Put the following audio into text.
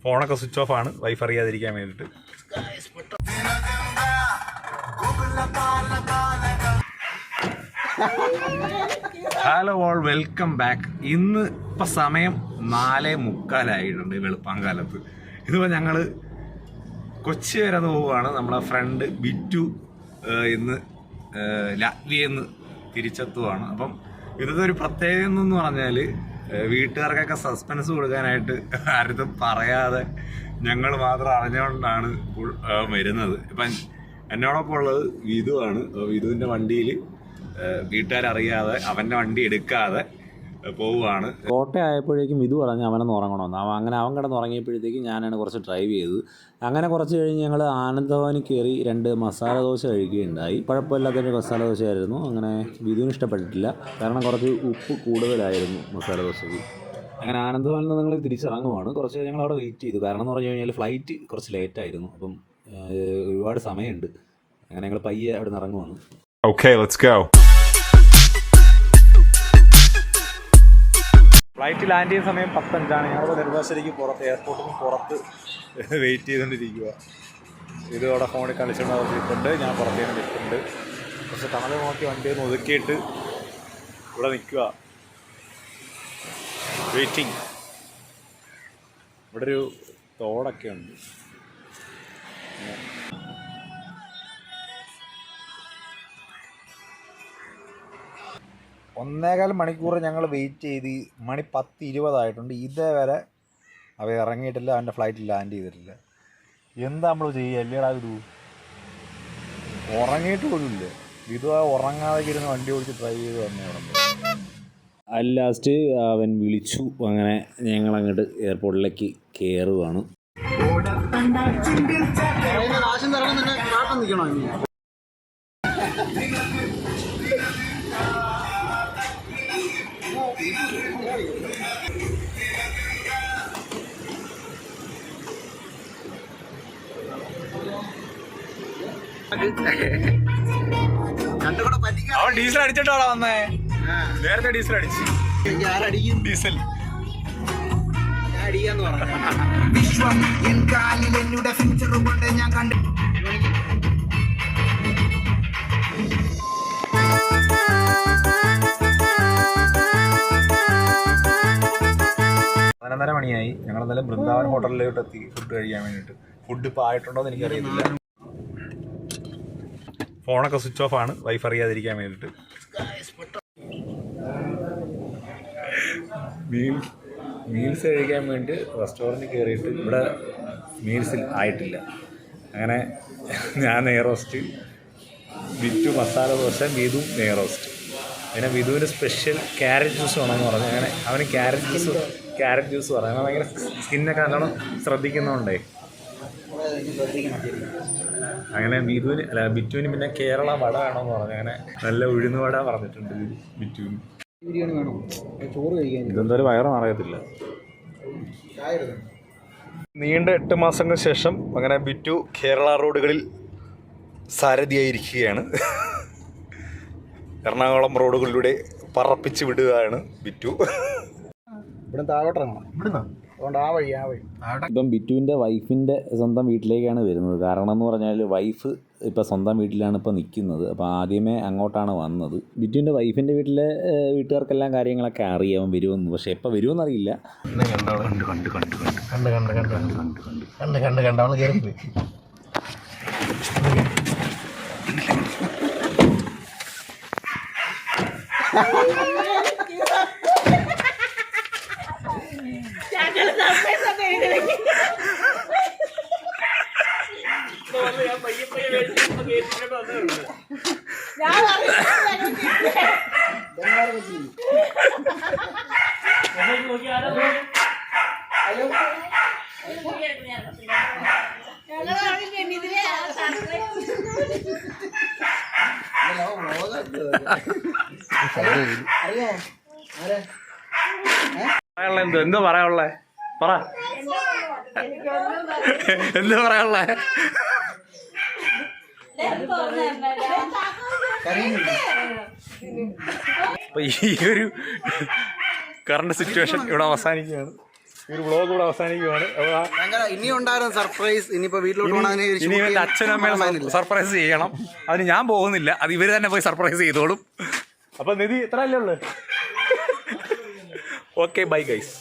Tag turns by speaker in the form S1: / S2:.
S1: ഫോണൊക്കെ switch off ആണ്, wife അറിയാതിരിക്കാൻ വേണ്ടിയിട്ട്. Hello all, welcome back. ഇന്ന് ഇപ്പം സമയം 4:45 വെളുപ്പാങ്കാലത്ത്. ഇതിപ്പോൾ ഞങ്ങൾ കൊച്ചി വരെ പോവുകയാണ്. നമ്മളെ ഫ്രണ്ട് ബിറ്റു ഇന്ന് ലാറ്റ്വിയെന്ന് തിരിച്ചെത്തുവാണ്. അപ്പം ഇന്നത്തെ ഒരു പ്രത്യേകത എന്ന് പറഞ്ഞാൽ വീട്ടുകാർക്കൊക്കെ സസ്പെൻസ് കൊടുക്കാനായിട്ട് ആരും പറയാതെ ഞങ്ങൾ മാത്രം അറിഞ്ഞുകൊണ്ടാണ് വരുന്നത്. ഇപ്പം എന്നോടൊപ്പം ഉള്ളത് വിധുവാണ്. വിധുവിൻ്റെ വണ്ടിയിൽ വീട്ടുകാരറിയാതെ അവൻ്റെ വണ്ടി എടുക്കാതെ പോവുകയാണ്.
S2: കോട്ടയമായപ്പോഴേക്കും ഇത് പറഞ്ഞ് അവനൊന്ന് ഉറങ്ങണമെന്ന്. അങ്ങനെ അവൻ കിടന്ന് ഉറങ്ങിയപ്പോഴത്തേക്കും ഞാനാണ് കുറച്ച് ഡ്രൈവ് ചെയ്തത്. അങ്ങനെ കുറച്ച് കഴിഞ്ഞ് ഞങ്ങൾ ആനന്ദഭവനിൽ കയറി 2 മസാല ദോശ കഴിക്കുകയുണ്ടായി. കുഴപ്പമില്ലാത്തൊരു മസാല ദോശയായിരുന്നു. അങ്ങനെ വിധുവിന് ഇഷ്ടപ്പെട്ടിട്ടില്ല, കാരണം കുറച്ച് ഉപ്പ് കൂടുതലായിരുന്നു മസാല ദോശയ്ക്ക്. അങ്ങനെ ആനന്ദഭവനിൽ നിന്ന് ഞങ്ങൾ തിരിച്ചിറങ്ങുവാണ്. കുറച്ച് ഞങ്ങൾ അവിടെ വെയിറ്റ് ചെയ്തു. കാരണം എന്ന് പറഞ്ഞു കഴിഞ്ഞാൽ ഫ്ലൈറ്റ് കുറച്ച് ലേറ്റായിരുന്നു. അപ്പം ഒരുപാട് സമയമുണ്ട്. അങ്ങനെ ഞങ്ങൾ പയ്യെ അവിടെ നിന്ന് ഇറങ്ങുവാണ്.
S1: Okay, let's go. Flight land ചെയ്യുന്ന സമയം 10:05. ഞങ്ങളിപ്പോൾ നെടുമ്പാശ്ശേരിക്ക് പുറത്ത്, എയർപോർട്ടിന് പുറത്ത് വെയിറ്റ് ചെയ്തുകൊണ്ടിരിക്കുക. ഇത് അവിടെ ഫോണിൽ കളിച്ചുകൊണ്ട് നിൽക്കുന്നുണ്ട്. ഞാൻ പുറത്തേക്ക് നിൽക്കുന്നുണ്ട്. പക്ഷെ തണൽ നോക്കി വണ്ടി ഒന്ന് ഒതുക്കിയിട്ട് ഇവിടെ നിൽക്കുക, വെയിറ്റിംഗ്. ഇവിടെ ഒരു തോടൊക്കെ ഉണ്ട്. 1.25 മണിക്കൂർ ഞങ്ങൾ വെയിറ്റ് ചെയ്ത് മണി 10:20 ഇതേവരെ അവ ഇറങ്ങിയിട്ടില്ല. അവൻ്റെ ഫ്ലൈറ്റ് ലാൻഡ് ചെയ്തിട്ടില്ല. എന്താ നമ്മൾ ചെയ്യുക? അല്ലേടാ ഇത് ഉറങ്ങിയിട്ട് പോലും ഇല്ല. ഇത് ഉറങ്ങാതെ ഇരുന്ന് വണ്ടി ഓടിച്ച് ഡ്രൈവ് ചെയ്ത് വന്നേ.
S2: ലാസ്റ്റ് അവൻ വിളിച്ചു. അങ്ങനെ ഞങ്ങൾ അങ്ങോട്ട് എയർപോർട്ടിലേക്ക് കയറുകയാണ്.
S1: അവൻ ഡീസൽ അടിച്ചിട്ടാണോ വന്നേ? നേരത്തെ ഡീസൽ അടിച്ചു. ഡീസൽ വിശ്വം എൻ കാലിൽ എന്നുടെ ഫ്യൂച്ചർ കൊണ്ട് ഞാൻ കണ്ടു. പതിനൊന്നര മണിയായി. ഞങ്ങളെന്നാലും ബൃന്ദാവൻ ഹോട്ടലിലോട്ട് എത്തി ഫുഡ് കഴിക്കാൻ വേണ്ടിയിട്ട്. ഫുഡ് ഇപ്പോൾ ആയിട്ടുണ്ടോ എന്ന് എനിക്കറിയത്തില്ല. ഫോണൊക്കെ സ്വിച്ച് ഓഫ് ആണ്, വൈഫ് അറിയാതിരിക്കാൻ വേണ്ടിയിട്ട്. മീൽസ് കഴിക്കാൻ വേണ്ടി റെസ്റ്റോറൻറ്റിൽ കയറിയിട്ട് ഇവിടെ മീൽസിൽ ആയിട്ടില്ല. അങ്ങനെ ഞാൻ നെയ്റോസ്റ്റ്, ബിറ്റു മസാല ദോശ, വിധു നെയ്റോസ്റ്റ്. പിന്നെ വിധുവിന് സ്പെഷ്യൽ ക്യാരറ്റ് ജ്യൂസ് വേണമെന്ന് പറഞ്ഞു. അങ്ങനെ അവന് ക്യാരറ്റ് ജ്യൂസ് പറയാം. ഭയങ്കര സ്കിന്നൊക്കെ നല്ലോണം ശ്രദ്ധിക്കുന്നതുകൊണ്ടേ. അങ്ങനെ ബിറ്റുവിന് പിന്നെ കേരള വട വേണമെന്ന് പറഞ്ഞു. അങ്ങനെ നല്ല ഉഴുന്ന് വട പറഞ്ഞിട്ടുണ്ട് ബിറ്റുവിന്. ഇതെന്തായാലും വയറ് നിറയത്തില്ല. നീണ്ട 8 മാസങ്ങൾക്ക് ശേഷം അങ്ങനെ ബിറ്റു കേരള റോഡുകളിൽ സാരഥിയായിരിക്കുകയാണ്. എറണാകുളം റോഡുകളിലൂടെ പറപ്പിച്ച് വിടുകയാണ് ബിറ്റു. ഇവിടെ താഴോട്ടിറങ്ങണം. ഇവിടുന്ന്
S2: ഇപ്പം ബിറ്റുവിൻ്റെ വൈഫിൻ്റെ സ്വന്തം വീട്ടിലേക്കാണ് വരുന്നത്. കാരണം എന്ന് പറഞ്ഞാൽ വൈഫ് ഇപ്പം സ്വന്തം വീട്ടിലാണ് ഇപ്പോൾ നിൽക്കുന്നത്. അപ്പോൾ ആദ്യമേ അങ്ങോട്ടാണ് വന്നത്. ബിറ്റുവിൻ്റെ വൈഫിൻ്റെ വീട്ടുകാർക്കെല്ലാം കാര്യങ്ങളൊക്കെ അറിയാം വരുമെന്ന്. പക്ഷേ എപ്പോൾ വരുമെന്നറിയില്ല.
S1: എന്താ പറയാനുള്ളേ? പറ, എന്താ പറയാനുള്ളേ? അപ്പോൾ ഈ ഒരു കറണ്ട് സിറ്റുവേഷൻ ഇവിടെ അവസാനിക്കുകയാണ്. ഈ ഒരു വ്ളോഗ് ഇവിടെ അവസാനിക്കുകയാണ്.
S3: ഇനി ഉണ്ടായിരുന്ന സർപ്രൈസ് ഇനിയിപ്പോൾ വീട്ടിലോട്ട്
S1: ഇനി എൻ്റെ അച്ഛനും അമ്മയും സർപ്രൈസ് ചെയ്യണം. അതിന് ഞാൻ പോകുന്നില്ല, അത് ഇവർ തന്നെ പോയി സർപ്രൈസ് ചെയ്തോളും. അപ്പോൾ നിധി ഇത്ര അല്ലേ ഉള്ളു. Okay, bye guys.